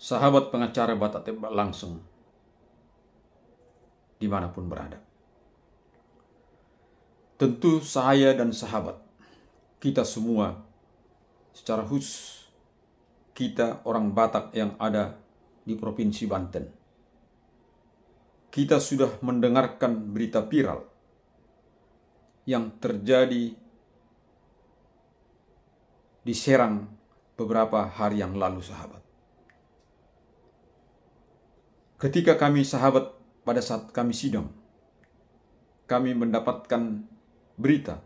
sahabat pengacara Batak Tembak Langsung dimanapun berada. Tentu saya dan sahabat, kita semua secara khusus, kita orang Batak yang ada di Provinsi Banten, kita sudah mendengarkan berita viral yang terjadi di Serang beberapa hari yang lalu, sahabat. Ketika kami sahabat, pada saat kami sidang, kami mendapatkan berita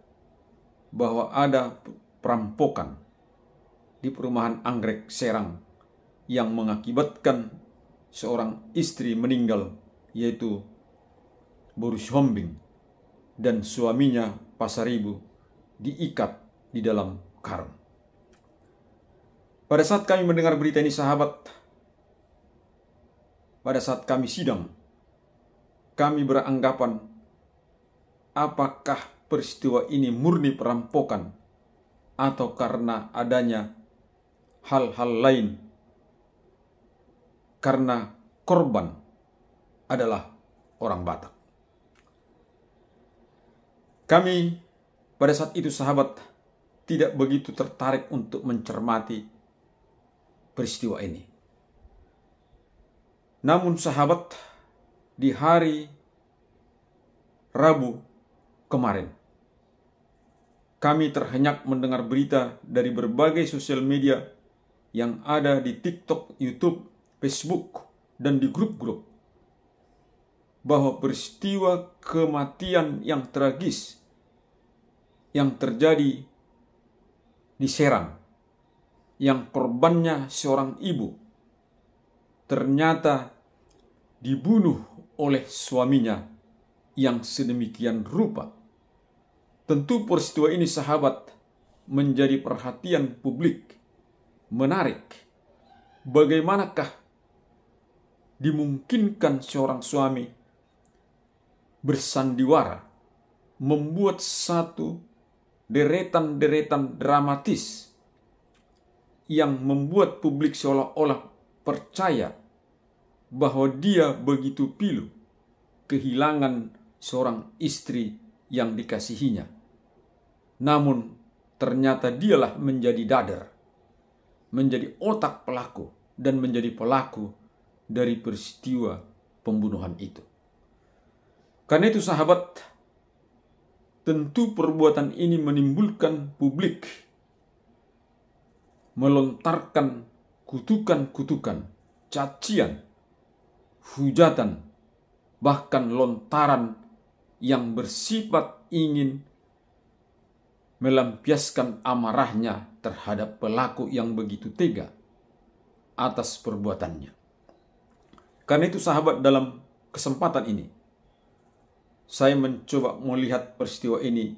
bahwa ada perampokan di perumahan Anggrek Serang yang mengakibatkan seorang istri meninggal, yaitu Boris Hombing, dan suaminya Pasaribu diikat di dalam karung. Pada saat kami mendengar berita ini, sahabat, pada saat kami sidang, kami beranggapan apakah peristiwa ini murni perampokan atau karena adanya hal-hal lain, karena korban adalah orang Batak. Kami pada saat itu, sahabat, tidak begitu tertarik untuk mencermati peristiwa ini. Namun sahabat, di hari Rabu kemarin, kami terhenyak mendengar berita dari berbagai sosial media yang ada di TikTok, YouTube, Facebook, dan di grup-grup, bahwa peristiwa kematian yang tragis yang terjadi di Serang, yang korbannya seorang ibu, ternyata dibunuh oleh suaminya yang sedemikian rupa. Tentu peristiwa ini, sahabat, menjadi perhatian publik, menarik. Bagaimanakah dimungkinkan seorang suami bersandiwara membuat satu deretan-deretan dramatis yang membuat publik seolah-olah percaya bahwa dia begitu pilu kehilangan seorang istri yang dikasihinya. Namun ternyata dialah menjadi dader, menjadi otak pelaku, dan menjadi pelaku dari peristiwa pembunuhan itu. Karena itu, sahabat, tentu perbuatan ini menimbulkan publik melontarkan kutukan-kutukan, cacian, hujatan, bahkan lontaran yang bersifat ingin melampiaskan amarahnya terhadap pelaku yang begitu tega atas perbuatannya. Karena itu, sahabat, dalam kesempatan ini saya mencoba melihat peristiwa ini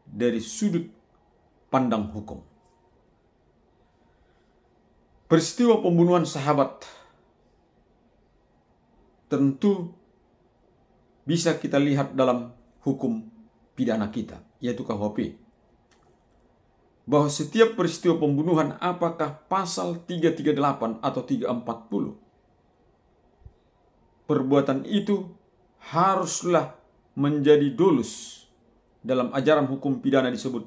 dari sudut pandang hukum. Peristiwa pembunuhan, sahabat, tentu bisa kita lihat dalam hukum pidana kita, yaitu KUHP, bahwa setiap peristiwa pembunuhan, apakah pasal 338 atau 340, perbuatan itu haruslah menjadi dolus. Dalam ajaran hukum pidana disebut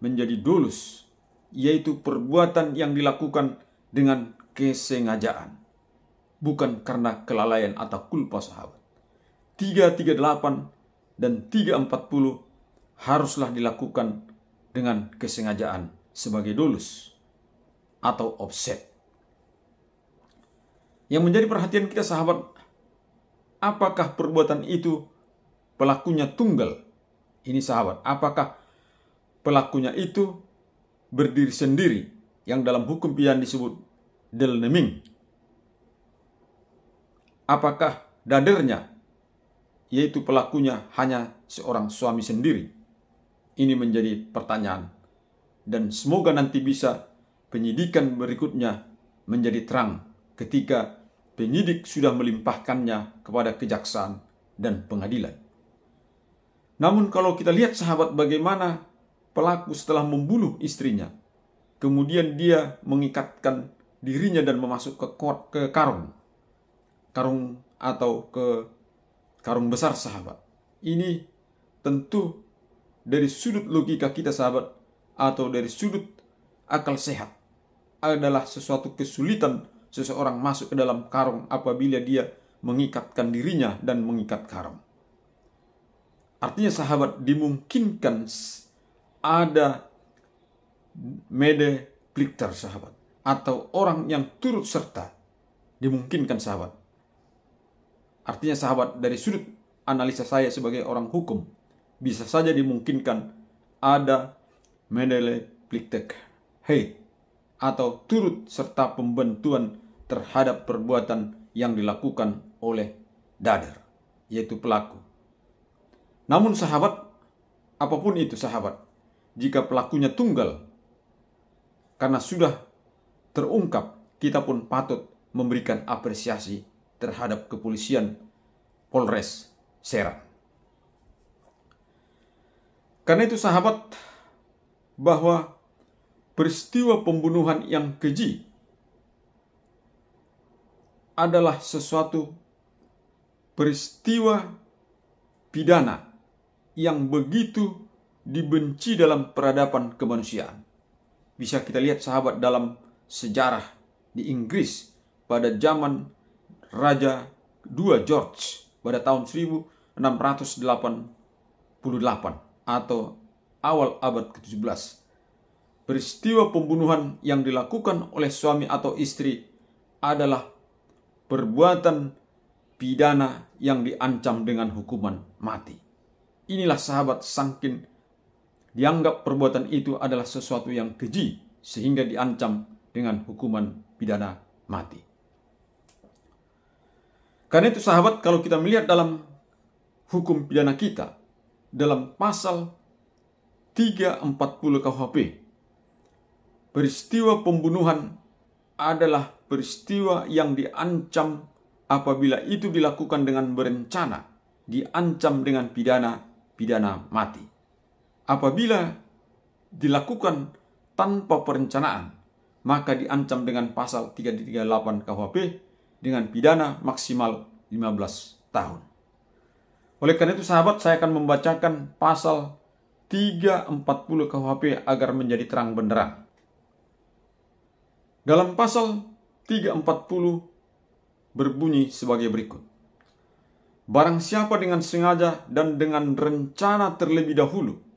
menjadi dolus, yaitu perbuatan yang dilakukan dengan kesengajaan, bukan karena kelalaian atau kulpa, sahabat. 338 dan 340 haruslah dilakukan dengan kesengajaan sebagai dolus atau offset. Yang menjadi perhatian kita, sahabat, apakah perbuatan itu pelakunya tunggal? Ini, sahabat, apakah pelakunya itu berdiri sendiri, yang dalam hukum pidana disebut delneming? Apakah dadernya, yaitu pelakunya, hanya seorang suami sendiri? Ini menjadi pertanyaan, dan semoga nanti bisa penyidikan berikutnya menjadi terang ketika penyidik sudah melimpahkannya kepada kejaksaan dan pengadilan. Namun kalau kita lihat, sahabat, bagaimana pelaku setelah membunuh istrinya, kemudian dia mengikatkan dirinya dan memasuk ke karung atau ke karung besar, sahabat. Ini tentu dari sudut logika kita, sahabat, atau dari sudut akal sehat, adalah sesuatu kesulitan seseorang masuk ke dalam karung apabila dia mengikatkan dirinya dan mengikat karung. Artinya, sahabat, dimungkinkan ada medeplikter, sahabat, atau orang yang turut serta. Dimungkinkan, sahabat. Artinya, sahabat, dari sudut analisa saya sebagai orang hukum, bisa saja dimungkinkan ada medeplikter atau turut serta pembantuan terhadap perbuatan yang dilakukan oleh dader, yaitu pelaku. Namun, sahabat, apapun itu, sahabat, jika pelakunya tunggal, karena sudah terungkap, kita pun patut memberikan apresiasi terhadap kepolisian Polres Serang. Karena itu, sahabat, bahwa peristiwa pembunuhan yang keji adalah sesuatu peristiwa pidana yang begitu dibenci dalam peradaban kemanusiaan. Bisa kita lihat, sahabat, dalam sejarah di Inggris pada zaman Raja II George pada tahun 1688 atau awal abad ke-17. Peristiwa pembunuhan yang dilakukan oleh suami atau istri adalah perbuatan pidana yang diancam dengan hukuman mati. Inilah, sahabat, saking dianggap perbuatan itu adalah sesuatu yang keji sehingga diancam dengan hukuman pidana mati. Karena itu, sahabat, kalau kita melihat dalam hukum pidana kita, dalam pasal 340 KUHP, peristiwa pembunuhan adalah peristiwa yang diancam apabila itu dilakukan dengan berencana, diancam dengan pidana mati. Apabila dilakukan tanpa perencanaan, maka diancam dengan pasal 338 KUHP dengan pidana maksimal 15 tahun. Oleh karena itu, sahabat, saya akan membacakan pasal 340 KUHP agar menjadi terang benderang. Dalam pasal 340 berbunyi sebagai berikut. Barang siapa dengan sengaja dan dengan rencana terlebih dahulu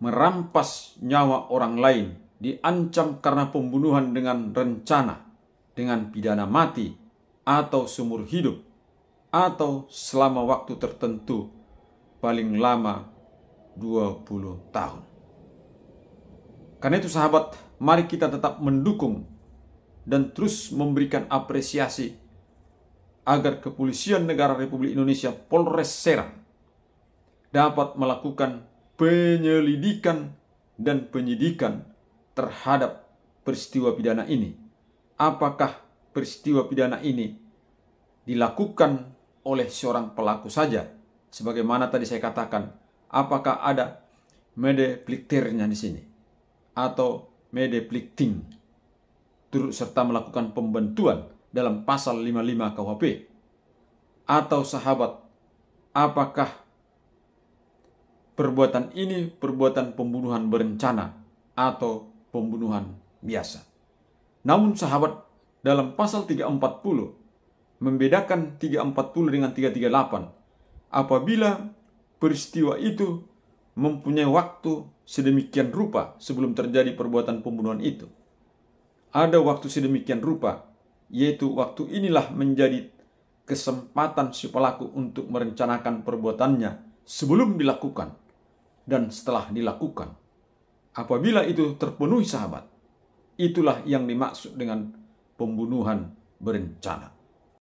merampas nyawa orang lain, diancam karena pembunuhan dengan rencana, dengan pidana mati atau seumur hidup, atau selama waktu tertentu paling lama 20 tahun. Karena itu, sahabat, mari kita tetap mendukung dan terus memberikan apresiasi agar Kepolisian Negara Republik Indonesia Polres Serang dapat melakukan penyelidikan dan penyidikan terhadap peristiwa pidana ini. Apakah peristiwa pidana ini dilakukan oleh seorang pelaku saja, sebagaimana tadi saya katakan, apakah ada medeplikternya di sini atau medeplikting turut serta melakukan pembantuan dalam pasal 55 KUHP, atau, sahabat, apakah perbuatan ini perbuatan pembunuhan berencana atau pembunuhan biasa. Namun, sahabat, dalam pasal 340 membedakan 340 dengan 338 apabila peristiwa itu mempunyai waktu sedemikian rupa sebelum terjadi perbuatan pembunuhan itu. Ada waktu sedemikian rupa, yaitu waktu inilah menjadi kesempatan si pelaku untuk merencanakan perbuatannya sebelum dilakukan dan setelah dilakukan. Apabila itu terpenuhi, sahabat, itulah yang dimaksud dengan pembunuhan berencana.